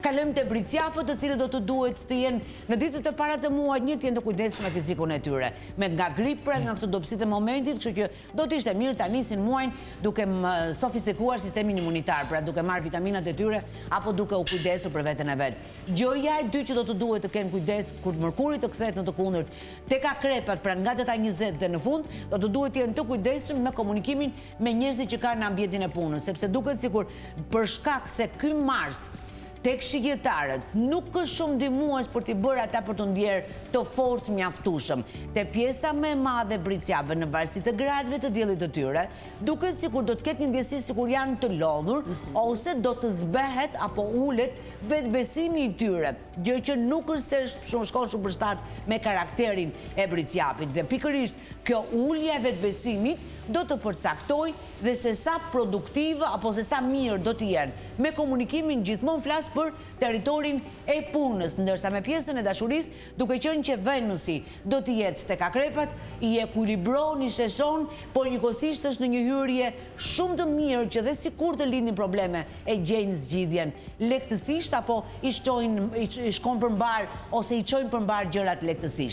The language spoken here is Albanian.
kalojmë te bricjapët, të cilët do të duhet të jenë në ditët e para të muajit një të jenë të kujdesshëm me fizikun e tyre. Me nga gripra, nga këto dobësitë e momentit, kështu që do të ishte mirë ta nisin muajin duke sofistikuar sistemin imunitar, pra duke marrë vitaminat e tyre apo duke u kujdesur për veten e vet. Gjëja e dytë që do të duhet të kenë kujdes kur mërkuri të kthehet në të kundërt tek akrepat, pra nga data 20 dhe në fund, do të duhet të jenë të kujdesshëm me komunikimin me njerëzit që kanë në ambientin e punës, sepse duket sikur për shkak se ky mars tek shigjetarët nuk është shumë ndihmues për t'i bërë ata për të ndjerë të fortë mjaftueshëm. Te pjesa më e madhe bricjave në varësi të gradëve të diellit të tyre, duket sikur do të ketë një ndjesi sikur janë të lodhur ose do të zbehet apo ulet vetbesimi i tyre, gjë që nuk është se shkon shumë përshtat me karakterin e bricjapit. Dhe pikërisht kjo ulje e vetbesimit do të përcaktoj dhe se sa produktive apo se sa mirë do të jenë me komunikimin gjithmonë flas për territorin e punës, ndërsa me pjesën e dashurisë, duke qenë që Venusi do të jetë tek akrepat, i ekuilibron, i sheshon, por njëkohësisht është në një hyrje shumë të mirë që dhe sikur të lindin probleme e gjejnë zgjidhjen lehtësisht apo i shkojnë përmbar ose i çojnë përmbar gjërat lehtësisht.